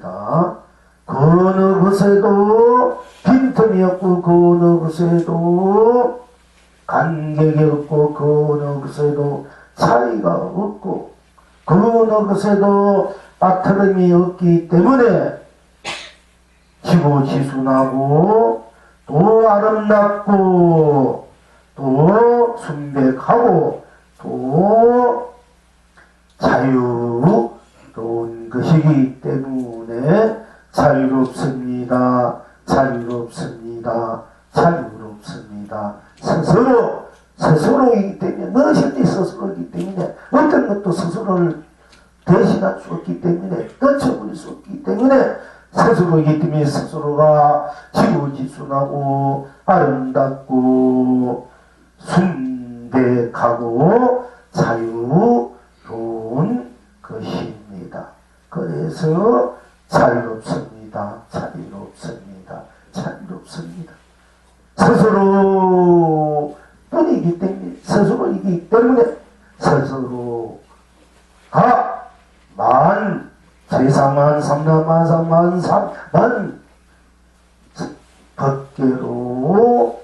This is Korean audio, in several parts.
없습니다. 그 어느 것에도 빈틈이 없고 그 어느 것에도 간격이 없고 그 어느 것에도 차이가 없고 그 어느 것에도 빠트름이 없기 때문에 지고지순하고 또 아름답고 또 순백하고 또 자유로운 것이기 때문에 자유롭습니다. 자유롭습니다. 자유롭습니다. 스스로이기 때문에 무엇이든지 스스로이기 때문에 어떤 것도 스스로를 대신할 수 없기 때문에 떨쳐버릴 수 없기 때문에 스스로이기 때문에 스스로가 지고지순하고 아름답고 순백하고 자유로운 것입니다. 그래서 자유롭습니다. 자유롭습니다. 자유롭습니다. 스스로 뿐이기 때문에 스스로이기 때문에 스스로가 세상만 삼라만 삼만 삼만 법계로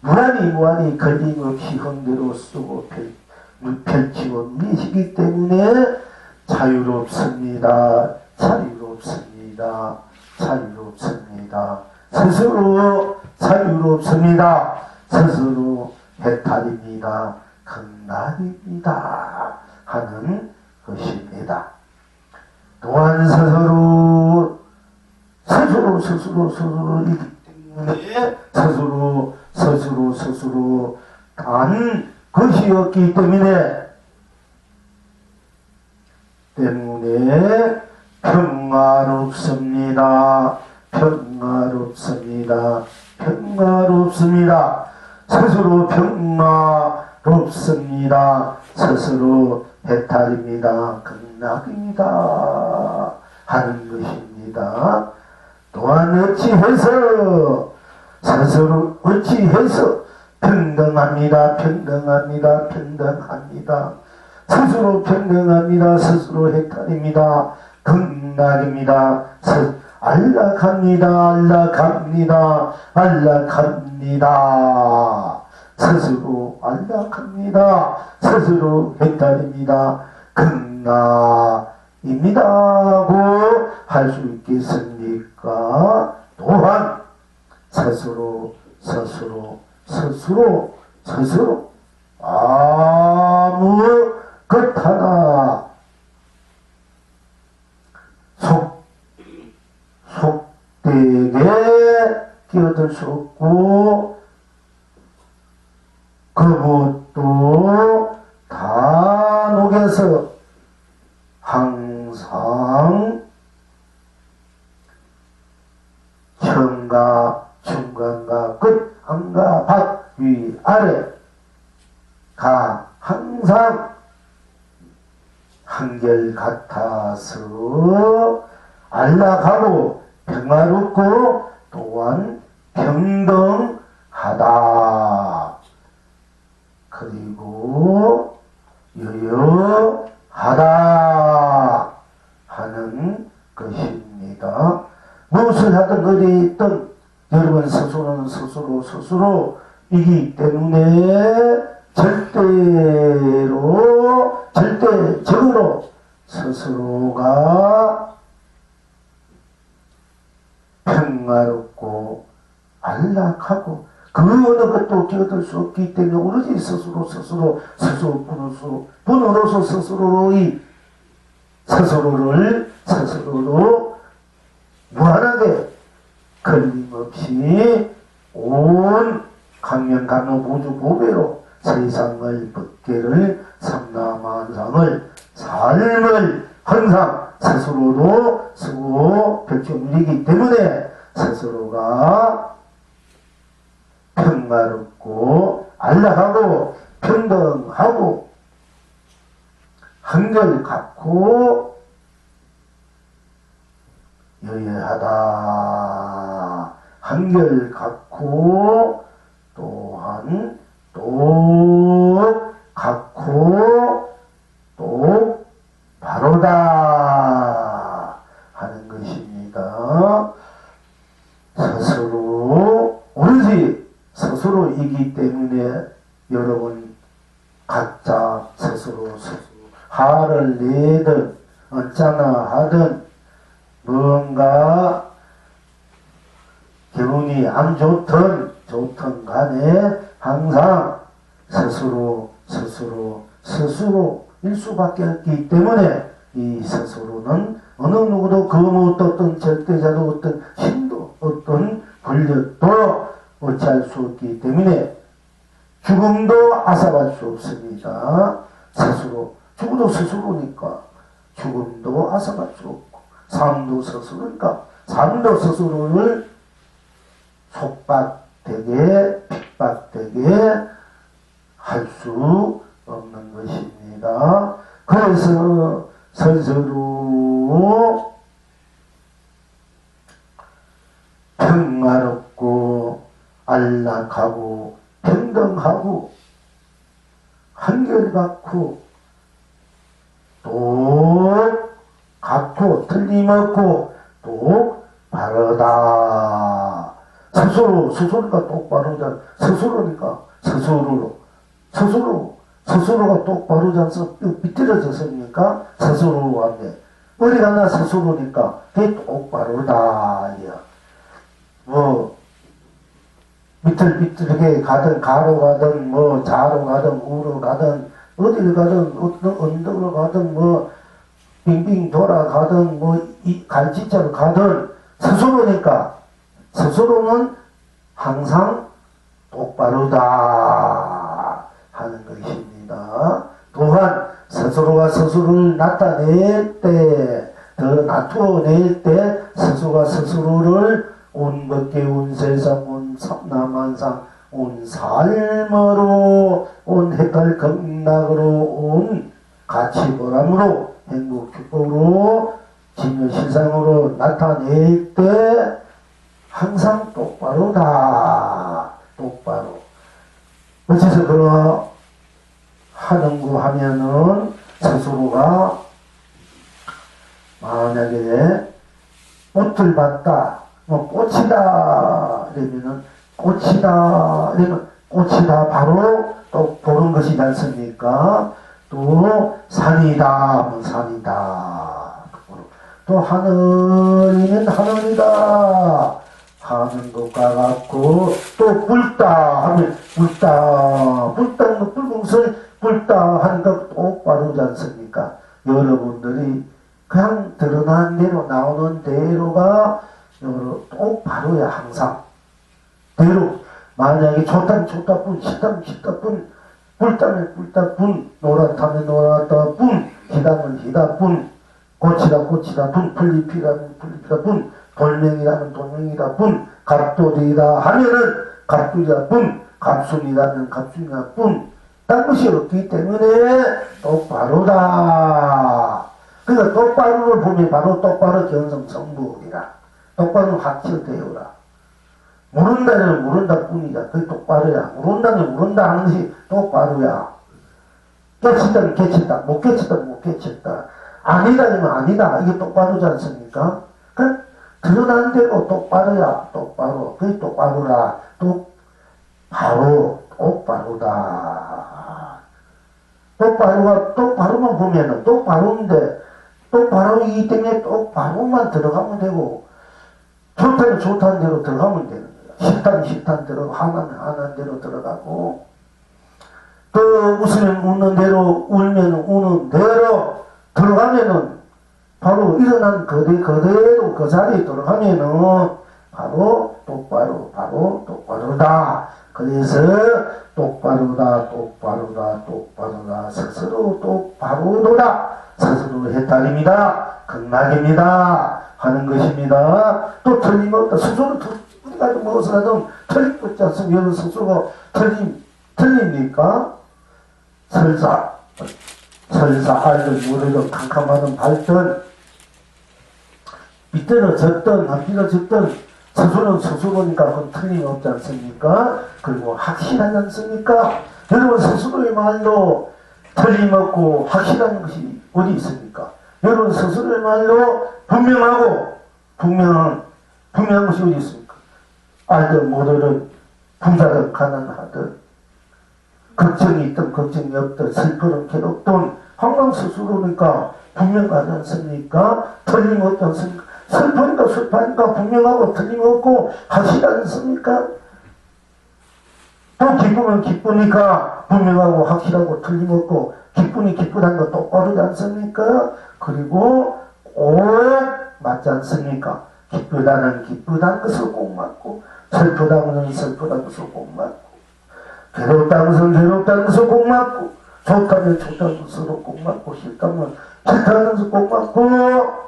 무한히 걸림없이 형대로 쓰고 펼치고 미시기 때문에 자유롭습니다. 자유롭습니다. 자유롭습니다. 스스로 자유롭습니다. 스스로 해탈입니다. 극락입니다. 하는 것입니다. 또한 스스로이기 때문에 스스로 단 것이었기 때문에 평화롭습니다. 평화롭습니다. 평화롭습니다. 스스로 평화롭습니다. 스스로 해탈입니다. 극락입니다. 하는 것입니다. 또한 어찌해서 평등합니다. 평등합니다. 평등합니다. 스스로 평등합니다. 스스로 해탈입니다. 극락입니다. 안락합니다. 안락합니다. 안락합니다. 스스로 안락합니다. 스스로 해탈입니다. 극락입니다고 할 수 있겠습니까? 또한 스스로 아무 것 하나 속되게 끼어들 수 없고 그것도 다 녹여서 항상 천가 중간과 끝 안과 밖 위 아래가 항상 한결같아서 안락하고 평화롭고 또한 평등하다. 그리고 여여하다 하는 것입니다. 무엇을 하든 어디에 있든 여러분 스스로이기 때문에 절대적으로 스스로가 평화롭고 안락하고 그 어느 것도 끼어들 수 없기 때문에 오로지 분으로서 스스로로 무한하게 걸림없이 온 강연간호보주보배로 세상을 법계를 삼라만상을 삶을 항상 스스로도 쓰고 펼쳐누리기 때문에 스스로가 평화롭고 안락하고 평등하고 한결같고 여여하다. 한결같고 또한 또 같고 또 바로다 이기 때문에 여러분 각자 스스로 화를 내든 어쩌나 하든 뭔가 기분이 안 좋든 간에 항상 스스로일 수밖에 없기 때문에 이 스스로는 어느 누구도 그 어떤 절대자도 어떤 힘도 어떤 권력도 어찌할 수 없기 때문에 죽음도 앗아갈 수 없습니다. 죽어도 스스로니까 죽음도 앗아갈 수 없고 삶도 스스로니까 삶도 스스로를 속박되게 핍박되게 할 수 없는 것입니다. 그래서 스스로 평화롭고 안락하고 평등하고 한결같고 또 같고 틀림없고 또 바르다. 스스로가 똑바르다. 스스로가 똑바르지 않습니까? 삐뚤어졌습니까? 스스로한테. 어디가 나 스스로니까 그게 똑바르다. 삐뚤삐뚤하게 가든 가로 가든 좌로 가든 우로 가든 어디를 가든 어떤 언덕으로 가든 빙빙 돌아가든 갈지자로 가든 스스로니까 스스로는 항상 똑바르다 하는 것입니다. 또한 스스로가 스스로를 나타낼 때, 더 나타낼 때 스스로가 스스로를 온 법계, 온 세상, 온 삼라만상, 온 삶으로, 온 해탈 극락으로, 온 가치보람으로, 행복 축복으로, 진여실상으로 나타낼 때 항상 똑바로다. 똑바로. 어째서 그러 하는고 하면은 스스로가 만약에 꽃을 봤다. 꽃이다. 이러면은 꽃이다. 바로 또 보는 것이지 않습니까? 또 산이다. 하면 산이다. 또 하늘이면 하늘이다. 하는 것과 같고 또 붉다 하면 붉다 붉은 것을 붉다 하니까 똑바르지 않습니까? 여러분들이 그냥 드러난 대로 나오는 대로가 똑바로야. 항상 대로 만약에 좋다뿐 싫다뿐 붉다면 노랗다면 노랗다뿐 희다면 희다뿐 꽃이다 풀잎이라면 돌멩이라면 돌멩이다뿐 갑돌이다 하면은 갑돌이다뿐 갑순이라면 갑순이다뿐 딴 것이 없기 때문에 똑바로다. 그러니까 똑바로를 보면 바로 똑바로 견성성부이라. 똑바로 확철되어라. 모른다면 모른다 뿐이다. 그게 똑바로야. 모른다면 모른다 하는 것이 똑바로야. 깨쳤다면 깨쳤다. 못 깨쳤다면 못 깨쳤다. 아니다면 아니다. 이게 똑바로지 않습니까? 드러난 대로 똑바로야. 똑바로. 그게 똑바로라. 똑바로다. 똑바로만 보면은 똑바로인데 똑바로이기 때문에 똑바로만 들어가면 되고 좋다면 좋다는 대로 들어가면 되는 거야. 싫다면 싫다는 대로 하나면 하나는 대로 들어가고 또 웃으면 웃는 대로 울면 우는 대로 들어가면은 바로 일어난 그대로 그 자리에 들어가면은 바로 똑바로다. 그래서 똑바로다 스스로 똑바로도다. 스스로 해탈입니다. 극락입니다. 하는 것입니다. 또 틀림없다. 스스로 우리가 무엇을 하든 틀림없지 않습니까? 여러분 스스로가 틀립니까? 설사 알든 모르든 캄캄하든 밝든 삐뚤어졌든 안 삐뚤어졌든 스스로는 스스로니까 그건 틀림없지 않습니까? 그리고 확실하지 않습니까? 여러분 스스로의 말로 틀림없고 확실한 것이 어디 있습니까? 여러분 스스로의 말로 분명한 것이 어디 있습니까? 알든 모르든 부자든 가난하든 걱정이 있든 걱정이 없든 슬프든 괴롭든 항상 스스로니까 분명하지 않습니까? 틀림없지 않습니까? 슬프니까 슬프니까 분명하고 틀림없고 하시지 않습니까? 또 기쁘면 기쁘니까 분명하고 확실하고 틀림없고 기쁘니 기쁘다는 거 똑바르지 않습니까? 그리고 꼭 맞지 않습니까? 기쁘다는 기쁘다는 것을 꼭 맞고 슬프다는 것은 슬프다는 것을 꼭 맞고 괴롭다는 것은 괴롭다는 것을 꼭 맞고 좋다면 좋다는 것으로 꼭 맞고 싫다면 싫다는 것을 꼭 맞고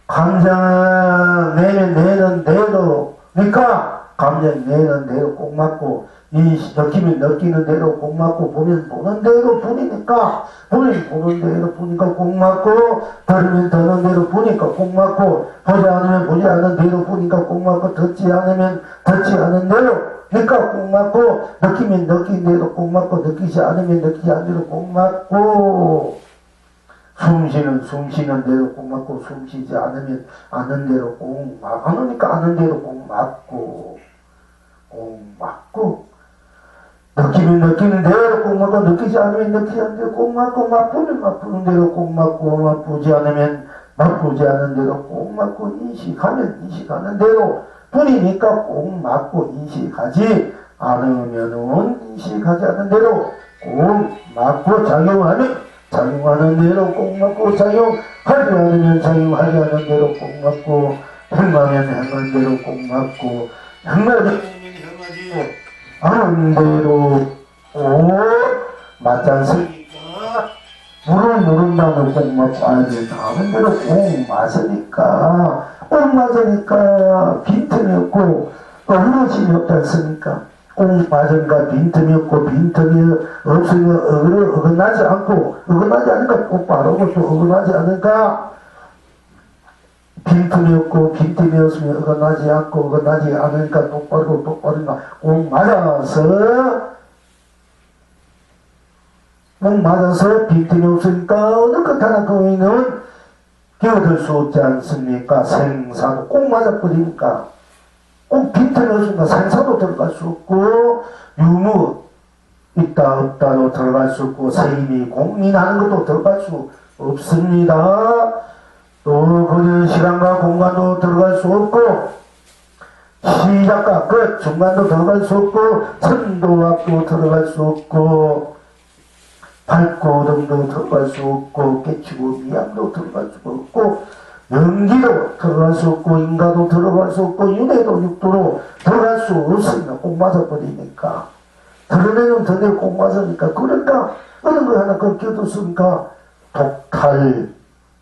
감정 내는 대로니까 감정 내는 대로 꼭 맞고 느끼면 느끼는 대로 꼭 맞고 보면 보는 대로 보니까 보면 보는 대로 보니까 꼭 맞고 들으면 듣는 대로 보니까 꼭 맞고 보지 않으면 보지 않는 대로 보니까 꼭 맞고 듣지 않으면 듣지 않은 대로 그러니까 꼭 맞고 느끼면 느낀 대로 꼭 맞고 느끼지 않으면 느끼지 않은 대로 꼭 맞고 숨쉬는 대로 꼭 맞고 숨쉬지 않으면 아는 대로 꼭 맞고 안 오니까 아는 대로 꼭 맞고 느끼면 느끼는 대로 꼭 맞고 느끼지 않으면 느끼지 않는 대로 꼭 맞고 맛보면 맛보는 대로 꼭 맞고 맛보지 않으면 맛보지 않은 대로 꼭 맞고 인식하면 인식하는 대로 뿐이니까 꼭 맞고 인식하지 않으면은 인식하지 않는 대로 꼭 맞고 작용하는 대로 꼭 맞고 작용하지 않으면 작용하지 않는 대로 꼭 맞고 행하면 행한 대로 꼭 맞고 행하지 않은 대로 꼭 맞지 않습니까? 모른다고 꼭 맞고 알지 않은 대로 꼭 맞으니까 꼭 맞으니까 빈틈이 없고 어그러짐이 없지 않습니까? 꼭 맞으니까 빈틈이 없고 빈틈이 없으면 어긋나지 않고 어긋나지 않으니까 똑바르고 또 어긋나지 않으니까 빈틈이 없고 빈틈이 없으면 어긋나지 않고 어긋나지 않으니까 똑바르고 똑바르니까 꼭 맞아서 빈틈이 없으니까 어느 것 하나 거기는 끼어들 수 없지 않습니까? 생사도 꼭 맞아버리니까 꼭 빈틈이 없으니까 생사도 들어갈 수 없고 유무 있다 없다도 들어갈 수 없고 세임이 공민하는 것도 들어갈 수 없습니다. 또 거기는 시간과 공간도 들어갈 수 없고 시작과 끝 중간도 들어갈 수 없고 선도압도 들어갈 수 없고 밝고 어둠도 들어갈 수 없고 깨치고 미암도 들어갈 수 없고 연기도 들어갈 수 없고 인가도 들어갈 수 없고 윤회도 육도로 들어갈 수 없습니다. 꼭 맞아버리니까 드러내는 드러내고 꼭 맞으니까 그러니까 어느 거 하나 그 껴뒀으니까 독탈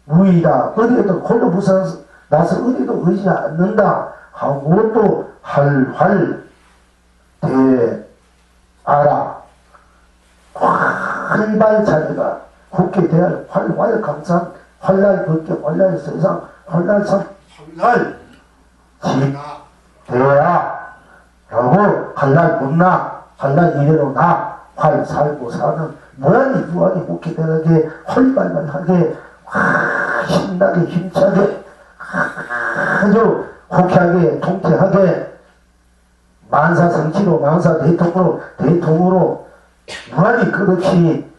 무의다 어디에도 홀로 부산나서 어디도 의지 않는다 하고 또 할활 대아라 활발 자리가 굳게 대할 활활 강산 활날 벗게 활날 세상 활날 참 활날 지 대야 라고 활날 못나 활날 이래로 나 활 살고 사는 무한히 굳게 대하게 활발하게 신나게 힘차게 아주 호쾌하게 통쾌하게 만사성취로 만사대통으로 무한히 그렇게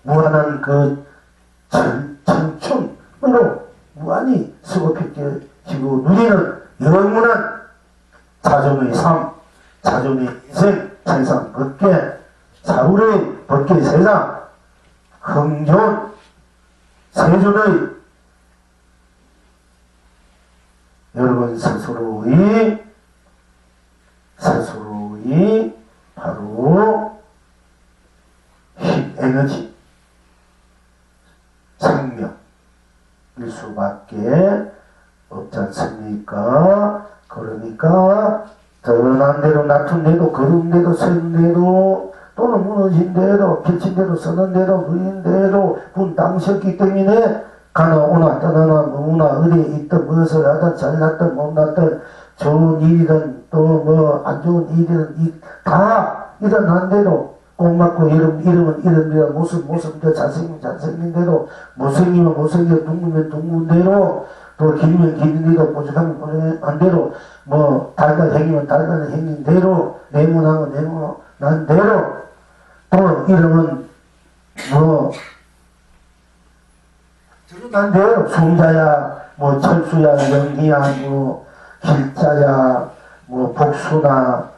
무한한 그 청춘으로 무한히 수고했지고 누리는 영원한 자존의 삶, 자존의 인생, 세상 벗게 사울의 벗게 세상 흥존 세존의 여러분 스스로의 바로 힘, 에너지, 생명일 수밖에 없지 않습니까? 그러니까 드러난 대로 나툰 대로 걸은 대로 선 대로 또는 무너진 대로 펼친 대로 서는 대로 보인 대로 분당셨기 때문에 가나 오나 떠나나 뭐나 어디에 있든 무엇을 하든 잘났든 못났든 좋은 일이든 또 뭐 안 좋은 일이든 다 일어난 대로 꼭 맞고 이름은 이름대로 모습은 잘생긴 대로 못생기면 못생겨 둥그면 둥근 대로 또 길면 긴 대로 뾰족하면 뾰족한 대로 뭐 달달 행이면 달달 행인 대로 네모나면 네모난 대로 또 이름은 뭐 드러난 대로 순자야 뭐 철수야 영기야 뭐 길자야 뭐 복수나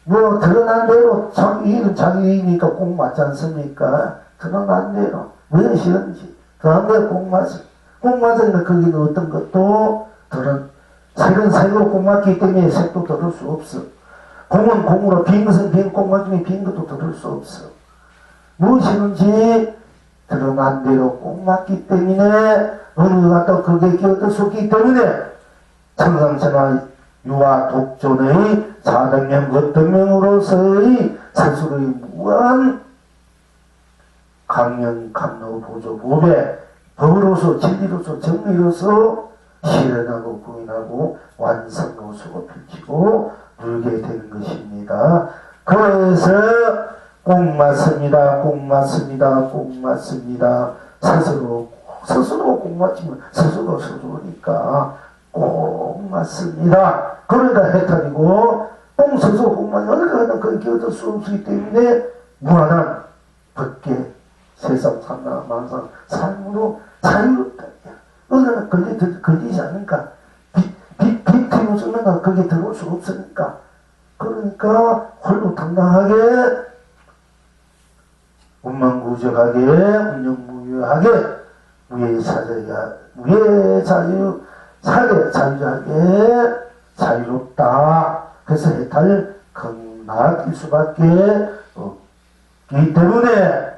뭐 드러난 대로 자기 이름 자기 이름이니까 꼭 맞지 않습니까? 드러난 대로 왜 싫은지 드러난 대로 꼭 맞아. 꼭 맞으니까 거기는 어떤 것도 색은 색으로 꼭 맞기 때문에 색도 들을 수 없어. 공은 공으로 빈 것은 빈 꼭 맞으면 빈 것도 들을 수 없어. 무엇이든지 드러난 대로 꼭 맞기 때문에 어느 것도 그게 끼어들 수 없기 때문에 청상천하 유아 독존의 사등명 거등명으로서의 스스로의 무한 강명 감로 보조 보배 법으로서 진리로서 정리로서 실현하고 구인하고 완성로서 펼치고 누르게 되는 것입니다. 그래서 꼭 맞습니다. 꼭 맞습니다. 꼭 맞습니다. 스스로 꼭 맞지면 스스로니까 꼭 맞습니다. 그러니까 해탈이고 꼭 스스로 꼭 맞으면 어느 가나 그렇게 얻을 수 없기 때문에 무한한 밖에 세상 산나 만상 삶으로 자유롭다. 어느 걸리지 않으니까 비티고 쓰는가 거기에 들어올 수 없으니까 그러니까 홀로 당당하게 운만구적하게 운영무효하게 자유하게 자유롭다. 그래서 해탈 건너뛸 수밖에 없기 때문에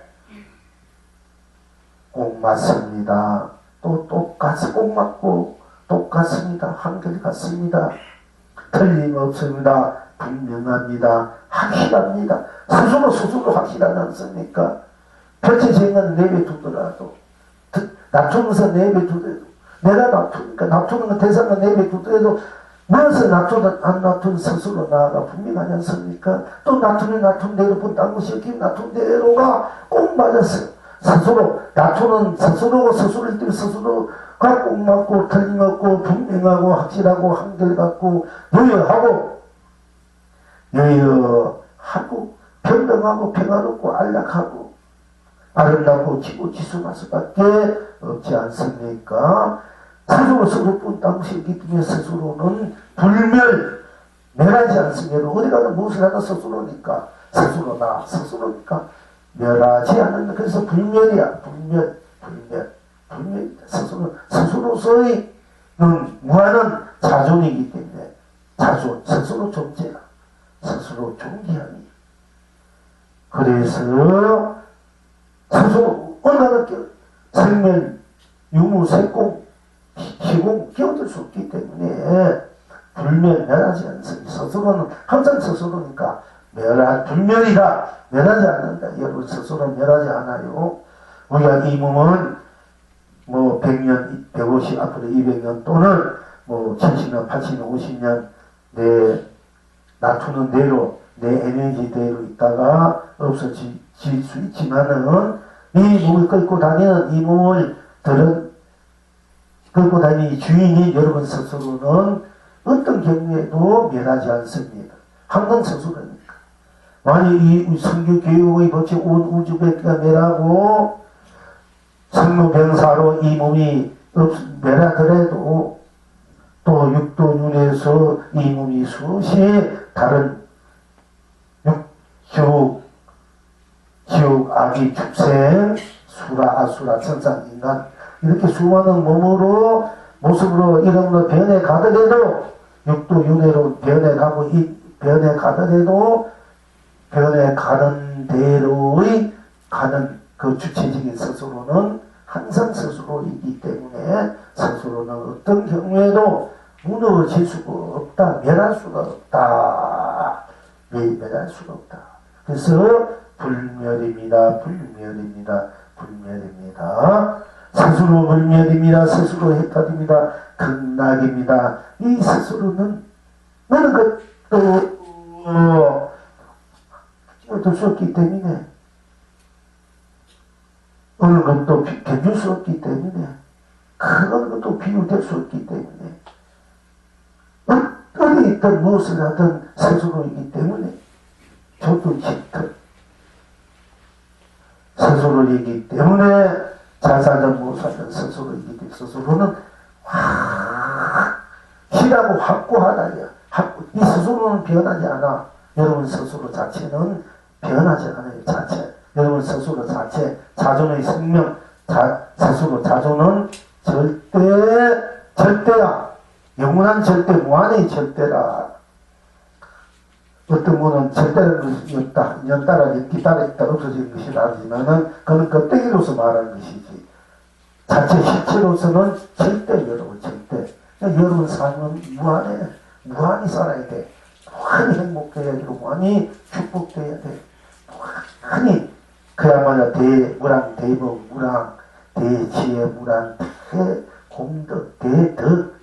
꼭 맞습니다. 또 똑같이 꼭 맞고 똑같습니다. 한결 같습니다. 틀림없습니다. 분명합니다. 확실합니다. 스스로 확실하지 않습니까? 펼쳐지는 내뱉두더라도 낮추면서 내뱉두더라도 내가 낮추니까 낮추는 대상을 내뱉두더라도 무엇을 안 낮춘 스스로 나아가 분명하지 않습니까? 또 낮춘 대로 딴 것이 없기 낮춘 대로가 꼭 맞았어요. 스스로 낮추는 스스로를 때문에 스스로가 꼭 맞고 틀림없고 분명하고 확실하고 한결같고 여여하고 평등하고 평화롭고 안락하고 아름답고 지고지순할 수밖에 없지 않습니까? 스스로뿐 딴 것이 없기 때문에 스스로는 멸하지 않습니다. 어디 가서 무엇을 하나 스스로니까 스스로니까 멸하지 않는다. 그래서 불멸이야. 불멸이다. 스스로서의 무한한 자존이기 때문에 스스로 존재라. 스스로 존귀하니. 그래서 스스로 얼마나 생멸, 유무, 색공, 희공 끼어들 수 없기 때문에 멸하지 않습니다. 스스로는 항상 스스로니까 불멸이다. 멸하지 않는다. 여러분 스스로 멸하지 않아요. 우리가 이 몸은 뭐 100년, 150, 앞으로 200년 또는 뭐 70년, 80년, 50년 내 낮추는 대로 내 에너지대로 있다가 없어질 수 있지만은 이 몸을 끌고 다니는 이 몸을 끌고 다니는 주인이 여러분 스스로는 어떤 경우에도 멸하지 않습니다. 항상 스스로니까. 만약 이 성교 교육의 법칙 온 우주백기가 멸하고 성로병사로 이 몸이 멸하더라도 또 육도윤에서 이 몸이 수시 다른 지옥, 악의 축생, 수라, 아수라, 천상, 인간 이렇게 수많은 모습으로 이름으로 변해 가더라도 육도윤회로 변해가고 이 변해 가더라도 변해 가는 대로의 가는 그 주체적인 스스로는 항상 스스로이기 때문에 스스로는 어떤 경우에도 무너질 수가 없다. 멸할 수가 없다. 멸할 수가 없다. 그래서 불멸입니다. 스스로 불멸입니다. 스스로 해탈입니다. 극락입니다. 이 스스로는 어느 것도 얻을 수 없기 때문에 어느 것도 견줄 수 없기 때문에 그런 것도 비유될 수 없기 때문에 어디 있든 무엇을 하든 스스로이기 때문에 저도 집든 스스로이기 때문에 잘 살든 못 살든 스스로이기 때문에 스스로는 희라고 확고하다야. 이 스스로는 변하지 않아. 여러분 스스로 자체는 변하지 않아요. 자체. 여러분 스스로 자체, 자존의 생명, 스스로 자존은 절대야. 영원한 절대, 무한의 절대라. 어떤 분은 절대라는 것이 없다. 년 따라 연기 따라 있다. 없어진 것이라지만은 그건 껍데기로서 말하는 것이지. 자체 실체로서는 절대 여러분 절대. 여러분 삶은 무한해. 무한히 살아야 돼. 무한히 행복해야 되고 무한히 축복돼야 돼. 무한히 그야말로 대무랑 대법무랑 대지혜무랑 대공덕 대덕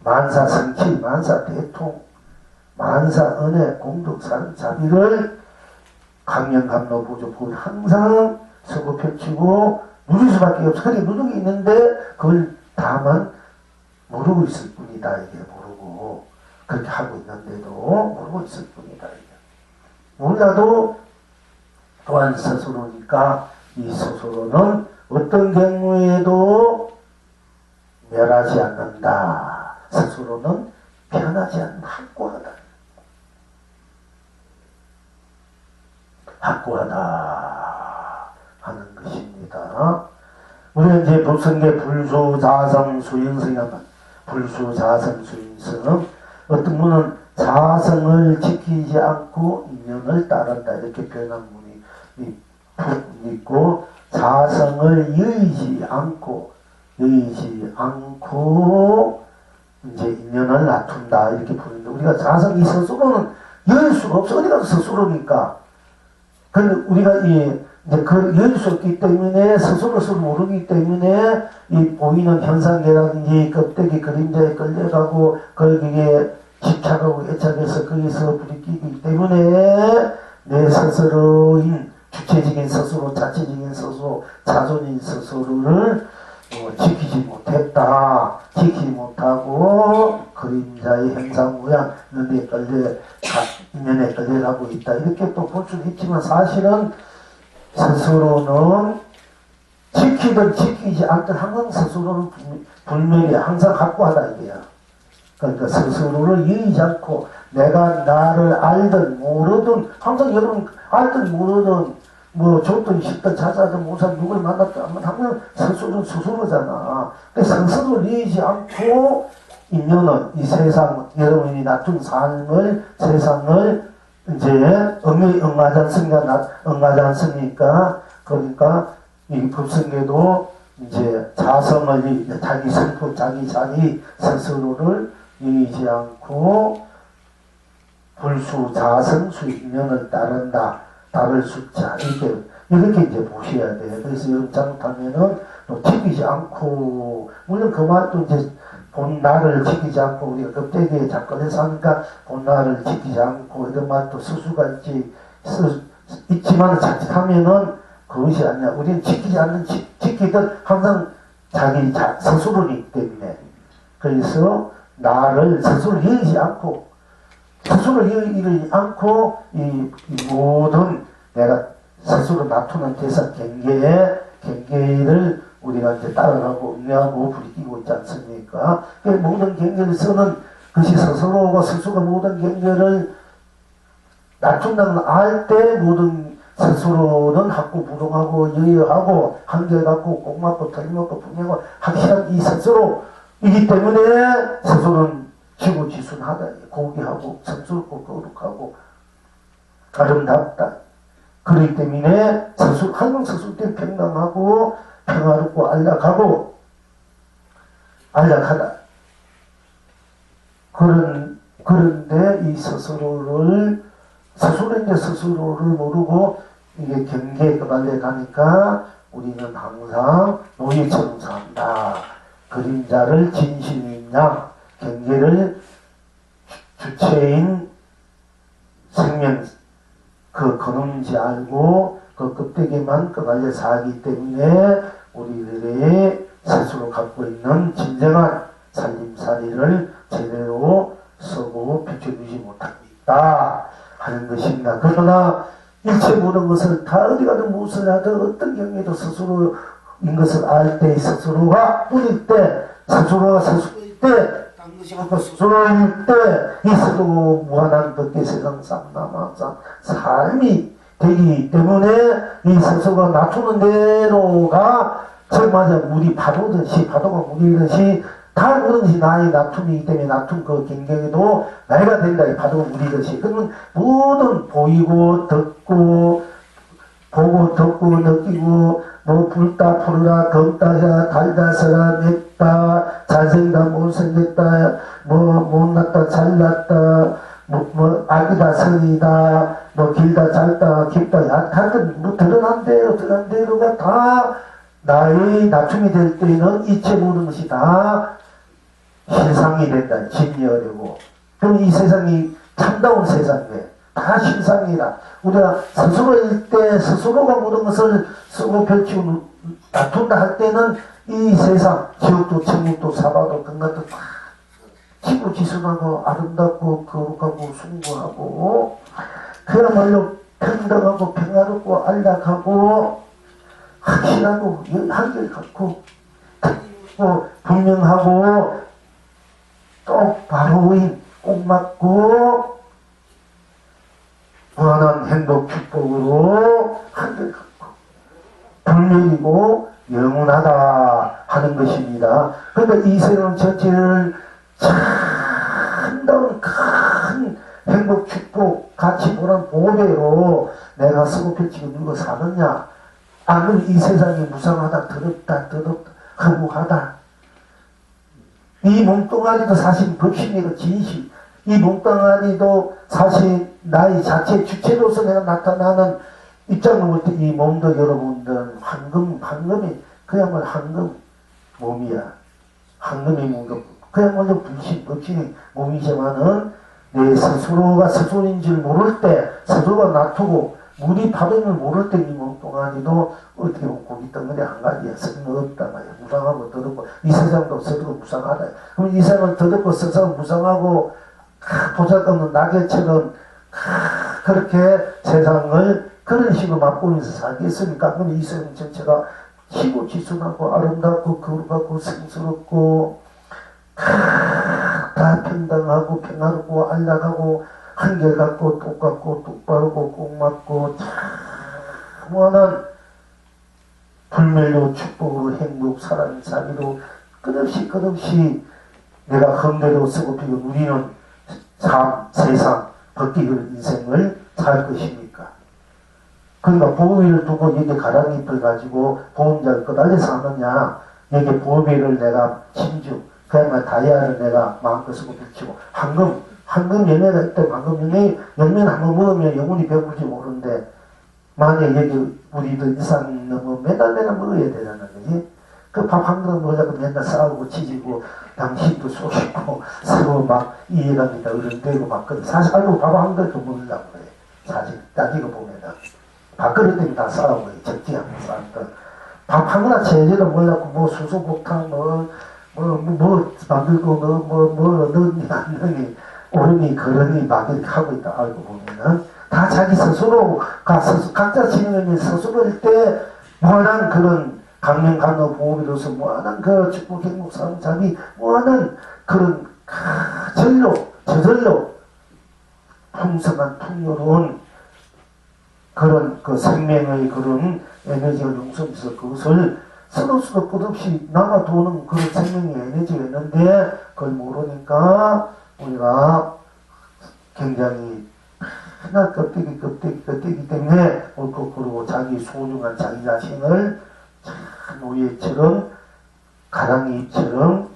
대만사성취 만사대통 만사은혜 공덕사랑 자비를 강연감로보조법을 항상 서고 펼치고 누릴 수밖에 없어. 그게 누룩이 있는데 그걸 다만 모르고 있을 뿐이다. 이게 모르고 그렇게 하고 있는데도 모르고 있을 뿐이다. 이게. 몰라도 또한 스스로니까 이 스스로는 어떤 경우에도 멸하지 않는다. 스스로는 변하지 않는 확고하다. 확고하다 하는 것입니다. 우리 이제 불성계 불수자성 수인성이란 불수자성 수인성은 어떤 분은 자성을 지키지 않고 인연을 따른다 이렇게 표현한 분이 있고 자성을 여의지 않고 이제 인연을 놔둔다 이렇게 부르는데 우리가 자성이 스스로는 여의 수가 없어. 어디 가서 스스로니까. 근데 우리가 이제 그 여의 수 없기 때문에 스스로서 모르기 때문에 이 보이는 현상계라든지 껍데기 그림자에 끌려가고 거기에 집착하고 애착해서 거기서 부딪히기 때문에 내 스스로인 주체적인 스스로, 자체적인 스스로, 자존인 스스로를 지키지 못했다. 지키지 못하고 그림자의 행상 모양 인연에 끌려가고 있다. 이렇게 또 볼 수는 있지만 사실은 스스로는 지키든 지키지 않든 항상 스스로는 분명히 항상 확고하다 이게야. 그러니까 스스로를 여의지 않고 내가 나를 알든 모르든 항상 여러분 알든 모르든 뭐 좋든 싫든 자자든 모산 누굴 만났든 하면 스스로는 스스로잖아. 스스로를 여의지 않고 인연은 이 세상 여러분이 놔둔 삶을 세상을 이제 응하지 않습니까? 그러니까 이 불성계도 이제 자성을 자기 성품 자기 스스로를 여의지 않고 불수자성수 인연을 따른다. 다를 숫자 이렇게 이제 보셔야 돼요. 그래서 여러분 잘못하면은 또 지키지 않고 물론 그 말도 이제 본 나를 지키지 않고 우리가 껍데기에 잡걸려서 하니까 본 나를 지키지 않고 이런 말도 쓸 수가 있지만 자칫하면은 그것이 아니야. 우리는 지키지 않는 지키든 항상 자기 스스로이기 때문에 그래서 나를 스스로 여의지 않고 스스로 여의지 않고 이 모든 내가 스스로 놔두는 대상 경계를 우리가 이제 따라가고 응하고 부리끼고 있지 않습니까? 모든 경계를 쓰는 것이 스스로고 스스로가 모든 경계를 낮춘다는 걸 알 때 모든 스스로는 학구부동하고 여여하고 한결같고 꼭맞고 틀림없고 분명하고 확실한 이 스스로이기 때문에 스스로는 지고지순하다. 고귀하고 성스럽고 거룩하고 아름답다. 그렇기 때문에 항상 스스로 때 평강하고 평화롭고 안락하다. 그런데 이 스스로를 모르고 이게 경계에 빨려 가니까 우리는 항상 노예처럼 산다. 그림자를 진심인 양 경계를 주체인 생명 그 그놈인지 알고 그 껍데기만 끄발려 살기 때문에 우리들이 스스로 갖고 있는 진정한 살림살이를 제대로 쓰고 비춰주지 못합니다 하는 것입니다. 그러나 일체 모든 것을 다 어디 가든 무엇을 하든 어떤 경우에도 스스로인 것을 알 때 스스로가 뿌릴 때 스스로가 스스로일 때 딴 것이 없고 스스로일 때 이 스스로 무한한 덕계 세상 삼남하상 삶이 되기 때문에 이 스스로가 낮추는 대로가 정말 물이 파도듯이 파도가 물이듯이 다 모든것이 나의 낮춤이기 때문에 낮춤 그 경계에도 나이가 된다. 이 파도가 물이듯이. 그러면 모든 보이고 듣고 보고 듣고 느끼고 뭐 불다 푸르다 덥다 달다 서라 맵다 잘생겼다 못생겼다 뭐 못났다 잘났다 뭐 악이다 선이다 뭐 길다 짧다 깊다 약하든 뭐 드러난 대로가 다 나의 낮춤이 될 때에는 이체 모든 것이 다 실상이 된다. 진리하려고. 그럼 이 세상이 참다운 세상이에요. 다 실상이라. 우리가 스스로일 때 스스로가 모든 것을 쓰고 펼치고 다툰다 할 때는 이 세상 지옥도 천국도 사바도 그런 것도 다 지구지순하고 아름답고 거룩하고 숭고하고 그야말로 평등하고 평화롭고 안락하고 확실하고 한결같고 분명하고 똑바로인 꼭 맞고 무한한 행복 축복으로 한결같고 불멸이고 영원하다 하는 것입니다. 그러니까 이 세상 전체를 참다운 큰 행복 축복 같이 보는 보배로 내가 쓰고 펼치고 누가 사느냐. 아무리 이 세상이 무상하다 더럽다 허무하다. 이 몸뚱아리도 사실 법심이고 진실. 이 몸뚱아리도 사실 나의 자체 주체로서 내가 나타나는 입장을 볼 때 이 몸도 여러분들 황금이 그야말로 황금 몸이야. 황금의 몸도 그야말로 불신 법신의 몸이지만은 내 스스로가 스스로인 줄 모를 때 스스로가 놔두고 물이 파동을 모를 때 이 몸뚱아리도 어떻게 보면 고기 덩어리 한 가지야. 쓸모없다 말이야. 무상하고 더럽고 이 세상도 서로 무상하다. 그럼 이 세상은 더럽고 세상은 무상하고 보잘것없는 낙엽처럼 그렇게 세상을 그런 식으로 맛보면서 살겠습니까? 그럼 이 세상 전체가 지고지순하고 아름답고 거룩하고 성스럽고 다 평등하고 평화롭고 안락하고 한결같고 똑같고 똑바르고 꼭 맞고 무한한 불멸로 축복으로 행복 사랑 사기로 끝없이 내가 험대로 쓰고 피고 누리는 세상 벗기는 인생을 살 것입니까? 그러니까 보호비를 두고 여기 가랑잎을 가지고 보험자를 끄달려서 하느냐. 여기 보호비를 내가 진주 그야말로 다이아를 내가 마음껏 쓰고 비치고 황금 열매가 있다. 황금 열매는 한번 먹으면 영원히 배부르지 모르는데 만약에 여기 우리도 일상 너무 매달 먹어야 되잖아. 그지? 그 밥 한 그릇 먹으려고 맨날 싸우고 치지고 당신도 쏘시고 서로 막 이해갑니다. 어른되고 막 그래. 사실 알고 밥 한 그릇 먹으려고 그래. 사실 따지고 보면은 밥그릇 때문에 다 싸우고 그래. 적지 않고 싸우니까 밥 한 그릇 제대로 먹으려고 뭐 수소복탕 뭐 만들고 뭐 넣니 안 넣니 오르니 걸으니 막 이렇게 하고 있다. 알고 보면은 다 자기 스스로가 각자 진행을 스스로일 때 무한한 그런 강명강로 보호비로서 무한한 그 축복 행복 사랑잡이 무한한 그런 저절로 풍성한 풍요로운 그런 그 생명의 그런 에너지가 용성해서 그것을 서로 끝없이 남아도는 그런 생명의 에너지가 있는데 그걸 모르니까 우리가 굉장히 하나 껍데기 때문에 옳고 그르고 자기 소중한 자기 자신을 노예처럼 가랑이처럼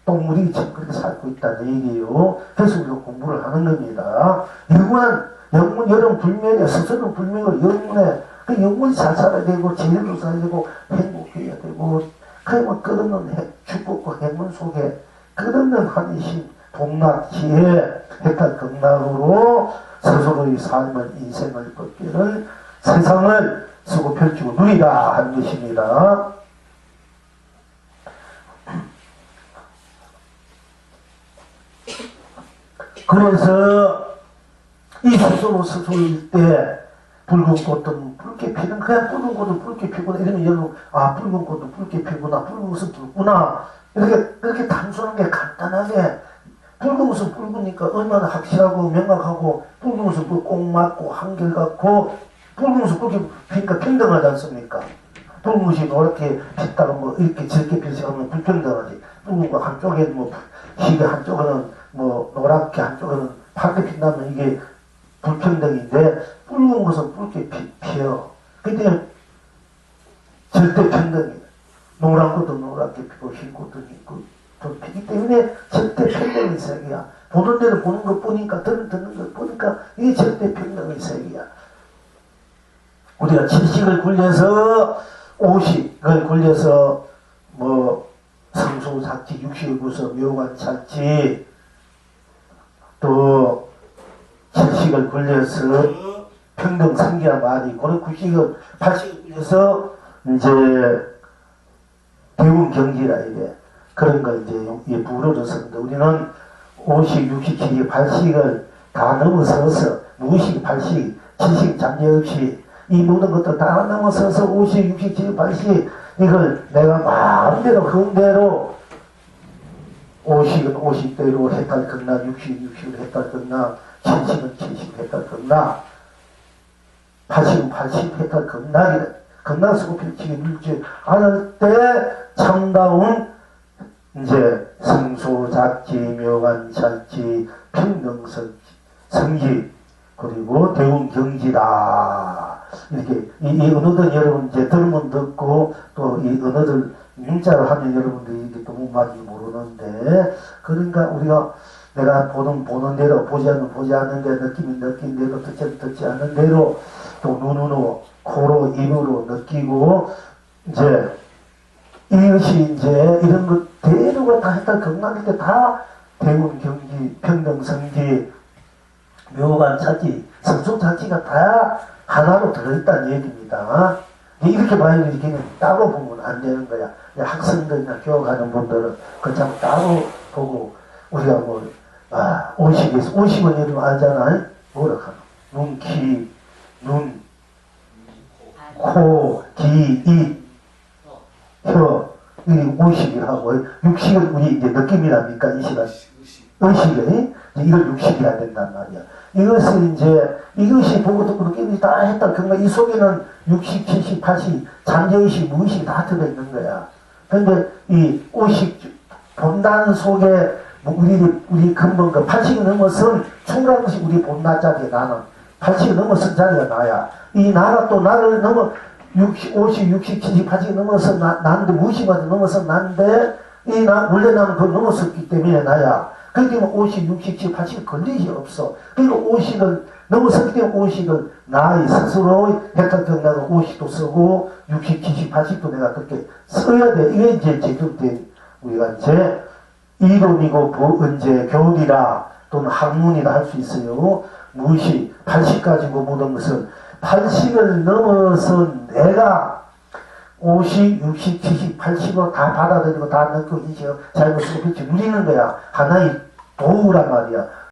똥무리처럼 그렇게 살고 있다는 얘기예요. 그래서 우리가 공부를 하는 겁니다. 영문 여름 불멸이야. 스스로 불멸이고 영문에 그 영문이 잘 살아야 되고 제대로 살아야 되고 행복해야 되고 그러면 끝없는 축복과 행운 속에 끝없는 한이신 동락 지혜 해탈 극락으로 스스로의 삶을 인생을 벗기를 세상을 쓰고 펼치고 누리라 하는 것입니다. 그래서 이 스스로일 때 붉은 꽃은 붉게 피는 그냥 붉은 꽃은 붉게 피구나 이러면 여러분 아 붉은 꽃은 붉게 피구나 붉은 것은 붉구나 이렇게 단순한 게 간단하게 붉은 것은 붉으니까 얼마나 확실하고 명확하고 붉은 것은 꼭 맞고 한결같고 붉은 것은 붉게 피니까 평등하지 않습니까? 붉은 것이 노랗게 폈다가 뭐 이렇게 저렇게 폈으면 불평등하지. 붉은 거 한쪽에 뭐 희게 한쪽은 뭐 노랗게 한쪽은 파랗게 핀다면 이게 불평등인데 붉은 것은 붉게 피어. 근데 절대 평등이에요. 노란 것도 노랗게 피고 흰 것도 흰 것도 피기 때문에 절대 평등의 세계야. 보는 데는 보는 것 보니까 듣는 것 보니까 이게 절대 평등의 세계야. 우리가 70을 굴려서 50을 굴려서 뭐 성소작지 60을 굴려서 묘관찰지 또 70을 굴려서 평등상기야 말이 그런 90을 80을 굴려서 이제 대운경기라 이게 그런 걸 이제 부르러 쓰는데 우리는 50, 60, 70, 80을 다 넘어서서 무의식, 80, 70 잠재없이 이 모든 것들 다 넘어서서 50, 60, 70, 80 이걸 내가 마음대로 그대로 50은 50대로 했달 끝나 60, 60을 했달 끝나 70은 70 했달 끝나 80은 80 했달 끝나 끝나 쓰고 필치기 물질 않을 때 참다운 이제 성소작지 묘관찰지 평등성지 그리고 대운경지다. 이렇게 이 언어들 여러분 이제 들으면 듣고 또 이 언어들 문자를 하면 여러분들이 이게 또 뭔 말인지 모르는데 그러니까 우리가 내가 보는 대로 보지 않는 대로 느끼는 대로 듣지 않는 대로 또 눈으로 코로 입으로 느끼고 이제 이것이 이제 이런 것 대두가 다 했다 경락일 때 다 대운경지 평등성지 묘관찰지 성소작지가 다 하나로 들어있다는 얘기입니다. 이렇게 봐야 이렇게 따로 보면 안 되는 거야. 학생들이나 교육하는 분들은 그냥 따로 보고 우리가 뭐 50에서 50은 여러분 알잖아요. 뭐라 하나 눈, 키, 눈, 코, 귀, 입, 혀 이게 50이라고 60은 우리 이제 느낌이랍니까 이 시간 의식이 이걸 60이야 된단 말이야. 이것을 이제 이것이 보고 듣고 느낌이 다 했다. 그러니까 이 속에는 60, 70, 80 잠재의식, 무의식이 다 들어있는 거야. 그런데 이 50 본단 속에 우리 근본 그 80이 넘어선 충분한 것이 우리 본나자리에 나는 80이 넘어선 자리가 나야. 이 나가 또 나를 넘어 60, 50, 60, 70, 80이 넘어서 나는데 무의식까지 넘어서 나는데 이 원래 나는 그걸 넘어섰기 때문에 나야. 그렇기 때문에 50, 60, 70, 80이 걸리지 없어. 그러니까 50을 넘어섰기 때문에 50을 나의 스스로 혜택경락을 50도 쓰고 60, 70, 80도 내가 그렇게 써야 돼. 이게 이제 제정된 우리가 이제 이론이고 이제 교리라 또는 학문이라 할 수 있어요. 무의식 80 가지고 모든 것은 80을 넘어서 내가 50, 60, 70, 80을 다 받아들이고 다 느끼고 인식하고 잘못 쓰고 빛이 누리는 거야. 하나의 도구란 말이야.